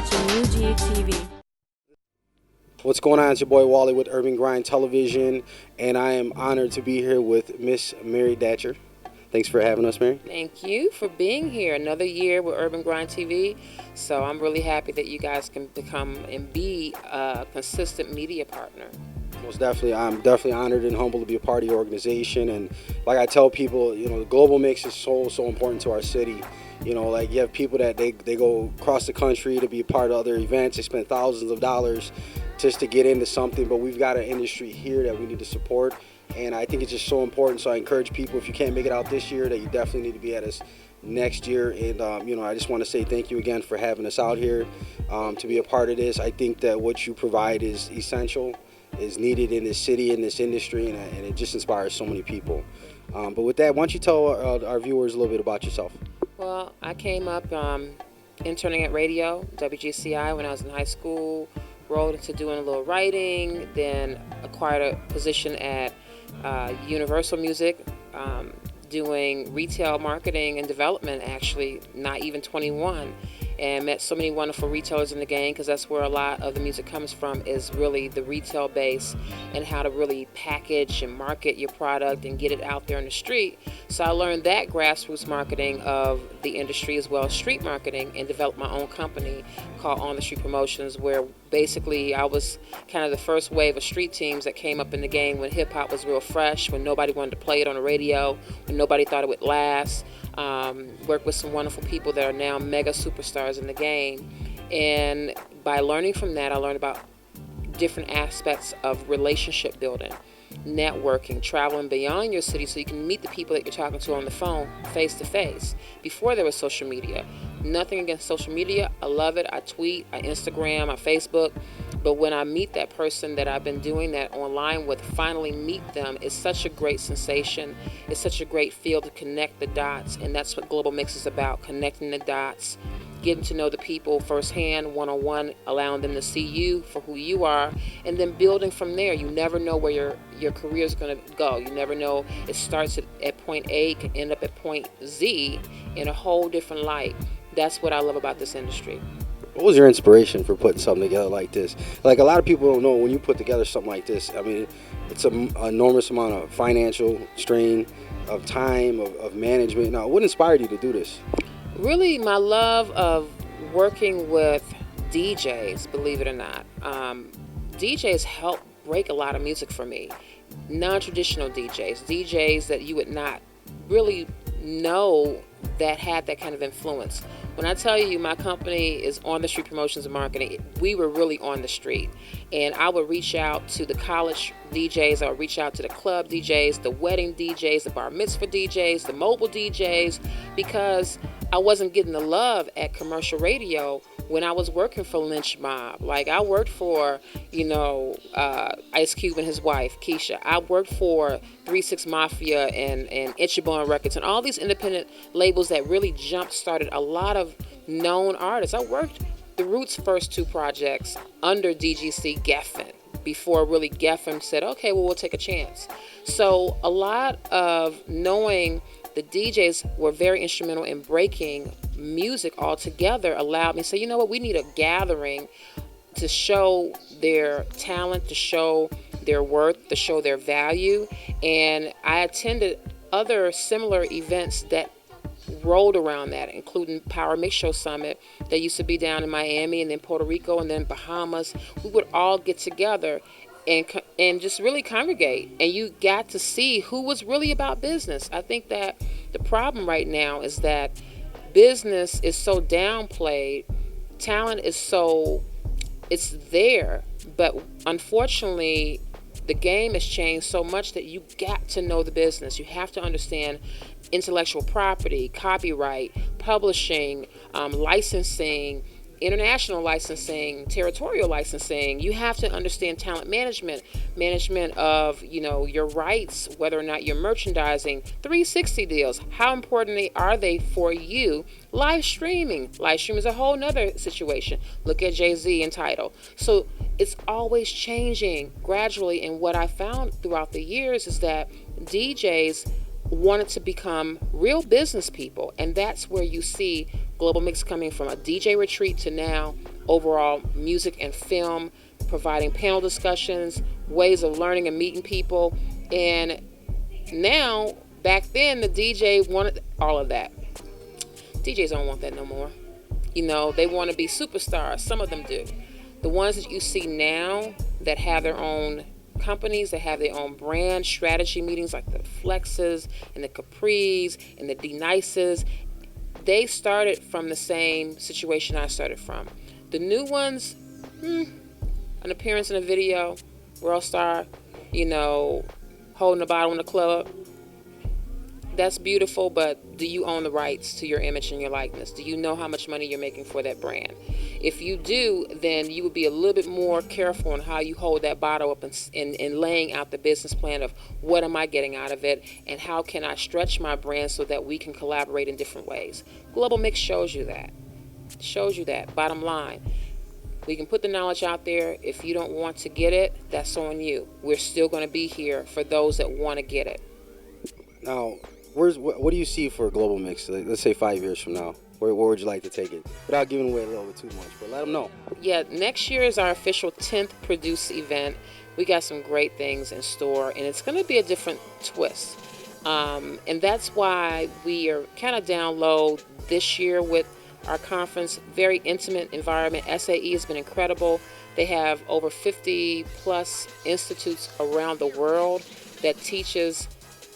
watching UGTV. What's going on? It's your boy Wally with Urban Grind Television, and I am honored to be here with Miss Mary Datcher. Thanks for having us, Mary. Thank you for being here. Another year with UrbanGrindTV. So I'm really happy that you guys can become and be a consistent media partner. Most definitely, I'm definitely honored and humbled to be a part of your organization. And like I tell people, the global mix is so important to our city. Like you have people that they go across the country to be a part of other events. They spend thousands of dollars just to get into something, but we've got an industry here that we need to support. And I think it's just so important. So I encourage people, if you can't make it out this year, that you definitely need to be at us next year. And I just want to say thank you again for having us out here to be a part of this. I think that what you provide is essential, is needed in this city, in this industry, and it just inspires so many people. But with that, why don't you tell our viewers a little bit about yourself? Well, I came up interning at radio, WGCI, when I was in high school, rolled into doing a little writing, then acquired a position at Universal Music, doing retail marketing and development, actually, not even 21. And met so many wonderful retailers in the game, because that's where a lot of the music comes from, is really the retail base and how to really package and market your product and get it out there in the street. So I learned that grassroots marketing of the industry, as well as street marketing, and developed my own company called On the Street Promotions, where basically I was kind of the first wave of street teams that came up in the game when hip hop was real fresh, when nobody wanted to play it on the radio, when nobody thought it would last. Worked with some wonderful people that are now mega superstars in the game. And by learning from that, I learned about different aspects of relationship building, networking, traveling beyond your city so you can meet the people that you're talking to on the phone face to face. Before there was social media. Nothing against social media. I love it. I tweet, I Instagram, I Facebook. But when I meet that person that I've been doing that online with, finally meet them, it's such a great sensation. It's such a great feel to connect the dots. And that's what Global Mixx is about, connecting the dots, getting to know the people firsthand, one-on-one, allowing them to see you for who you are, and then building from there. You never know where your career is going to go. You never know. It starts at point A, can end up at point Z in a whole different light. That's what I love about this industry. What was your inspiration for putting something together like this? Like, a lot of people don't know, when you put together something like this, I mean, it's an enormous amount of financial strain, of time, of management. Now, what inspired you to do this? Really, my love of working with DJs, believe it or not. DJs help break a lot of music for me. Non-traditional DJs that you would not really know that had that kind of influence. When I tell you my company is On the Street Promotions and Marketing, we were really on the street. And I would reach out to the college DJs, I would reach out to the club DJs, the wedding DJs, the bar mitzvah DJs, the mobile DJs, because I wasn't getting the love at commercial radio when I was working for Lynch Mob. Like, I worked for, Ice Cube and his wife, Keisha. I worked for 3-6 Mafia and Ichiban Records and all these independent labels that really jump-started a lot of known artists. I worked the Roots' first 2 projects under DGC Geffen before really Geffen said, okay, well, we'll take a chance. So a lot of knowing the DJs were very instrumental in breaking music altogether, allowed me to say, you know what, we need a gathering to show their talent, to show their worth, to show their value. And I attended other similar events that rolled around that, including Power Mix Show Summit that used to be down in Miami, and then Puerto Rico, and then Bahamas. We would all get together and just really congregate, and you got to see who was really about business. I think that the problem right now is that business is so downplayed. Talent is it's there, but unfortunately the game has changed so much that you got to know the business. You have to understand intellectual property, copyright, publishing, licensing, international licensing, territorial licensing. You have to understand talent management of, your rights, whether or not you're merchandising, 360 deals. How important are they for you? Live streaming is a whole nother situation. Look at Jay-Z and Tidal. So it's always changing gradually. And what I found throughout the years is that DJs wanted to become real business people, and that's where you see Global Mixx coming from a DJ retreat to now overall music and film, providing panel discussions, ways of learning and meeting people. And now, back then, the DJ wanted all of that. DJs don't want that no more. They want to be superstars. Some of them do. The ones that you see now that have their own companies, that have their own brand strategy meetings, like the Flexes and the Capris and the D-Nices, they started from the same situation I started from. The new ones, an appearance in a video, world star, holding the bottle in the club. That's beautiful, but do you own the rights to your image and your likeness? Do you know how much money you're making for that brand? If you do, then you would be a little bit more careful on how you hold that bottle up and laying out the business plan of what am I getting out of it and how can I stretch my brand so that we can collaborate in different ways. Global Mixx shows you that. Bottom line. We can put the knowledge out there. If you don't want to get it, that's on you. We're still going to be here for those that want to get it. Now, what do you see for Global Mixx? Like, let's say 5 years from now. Where would you like to take it? Without giving away a little bit too much, but let them know. Yeah, next year is our official 10th Produce event. We got some great things in store, and it's going to be a different twist. And that's why we are kind of down low this year with our conference. Very intimate environment. SAE has been incredible. They have over 50 plus institutes around the world that teaches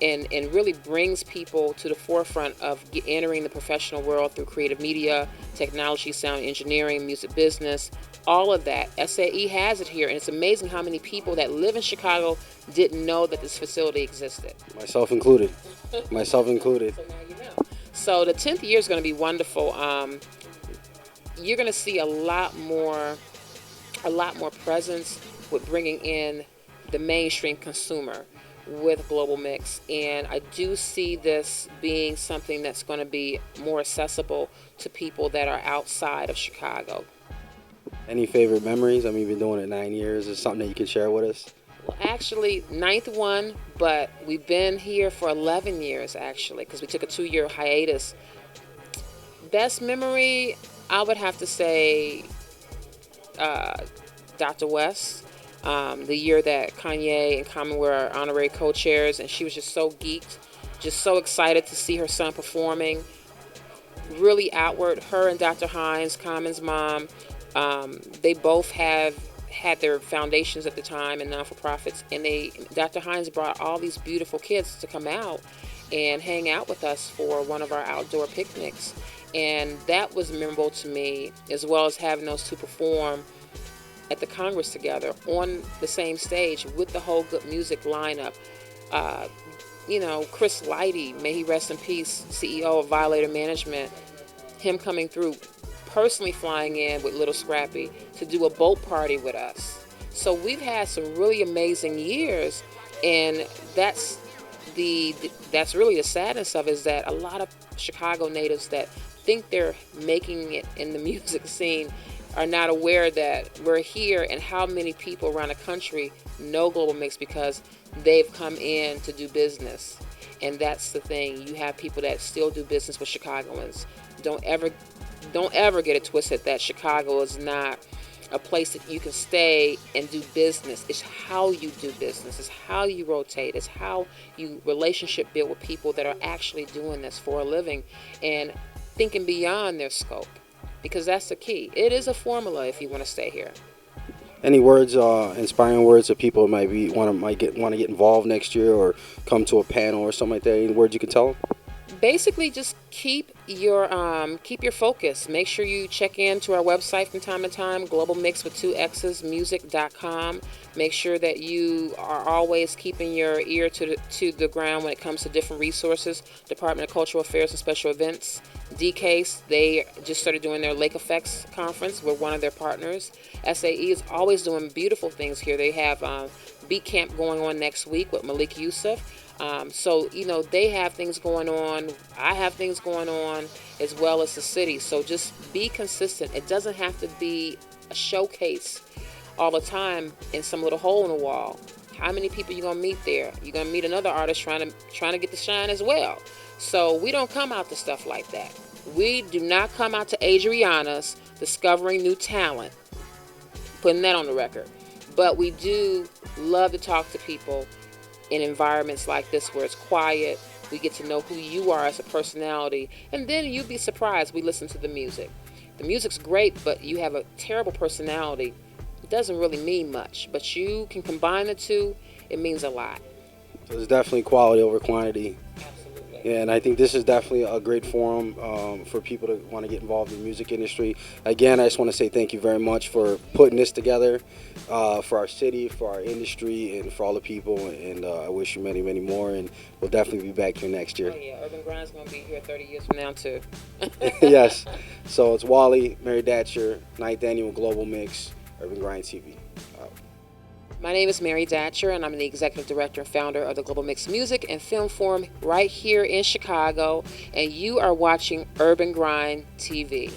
and really brings people to the forefront of entering the professional world through creative media, technology, sound engineering, music business, all of that. SAE has it here, and it's amazing how many people that live in Chicago didn't know that this facility existed. Myself included. So now you know. So the 10th year is going to be wonderful. You're going to see a lot more presence with bringing in the mainstream consumer with Global Mixx, and I do see this being something that's going to be more accessible to people that are outside of Chicago. Any favorite memories? I mean, you've been doing it 9 years. Is something that you can share with us? Well, actually, ninth one, but we've been here for 11 years, actually, because we took a 2-year hiatus. Best memory, I would have to say Dr. West. The year that Kanye and Common were our honorary co-chairs, and she was just so geeked, just so excited to see her son performing. Really outward. Her and Dr. Hines, Common's mom, they both have had their foundations at the time and non-for-profits, and Dr. Hines brought all these beautiful kids to come out and hang out with us for one of our outdoor picnics, and that was memorable to me, as well as having those two perform at the Congress together on the same stage with the whole good music lineup. Chris Lighty, may he rest in peace, CEO of Violator Management, him coming through, personally flying in with Little Scrappy to do a boat party with us. So we've had some really amazing years, and that's really the sadness of it, is that a lot of Chicago natives that think they're making it in the music scene are not aware that we're here, and how many people around the country know Global Mixx because they've come in to do business. And that's the thing. You have people that still do business with Chicagoans. Don't ever get it twisted that Chicago is not a place that you can stay and do business. It's how you do business. It's how you rotate. It's how you relationship build with people that are actually doing this for a living and thinking beyond their scope. Because that's the key. It is a formula if you want to stay here. Any words, inspiring words that people might get involved next year or come to a panel or something like that? Any words you can tell them? Basically, just keep your focus. Make sure you check in to our website from time to time, Global Mixx with 2 X's, music.com. Make sure that you are always keeping your ear to the ground when it comes to different resources. Department of Cultural Affairs and Special Events. DCASE, they just started doing their Lake Effects conference. We're one of their partners. SAE is always doing beautiful things here. They have Beat Camp going on next week with Malik Yusuf. So, they have things going on. I have things going on, as well as the city. So just be consistent. It doesn't have to be a showcase all the time in some little hole in the wall. How many people you gonna meet there? You're gonna meet another artist trying to get the shine as well. So we don't come out to stuff like that. We do not come out to Adriana's discovering new talent, putting that on the record. But we do love to talk to people in environments like this where it's quiet. We get to know who you are as a personality, and then you'd be surprised. We listen to the music. The music's great, but you have a terrible personality. It doesn't really mean much, but you can combine the two. It means a lot. So there's definitely quality over quantity. Absolutely. Yeah, and I think this is definitely a great forum for people to want to get involved in the music industry. Again, I just want to say thank you very much for putting this together for our city, for our industry, and for all the people. And I wish you many, many more. And we'll definitely be back here next year. Oh yeah, Urban Grind's gonna be here 30 years from now too. Yes. So it's Wally, Mary Datcher, 9th Annual Global Mixx, UrbanGrindTV. My name is Mary Datcher, and I'm the Executive Director and Founder of the Global Mixx Music and Film Forum right here in Chicago, and you are watching Urban Grind TV.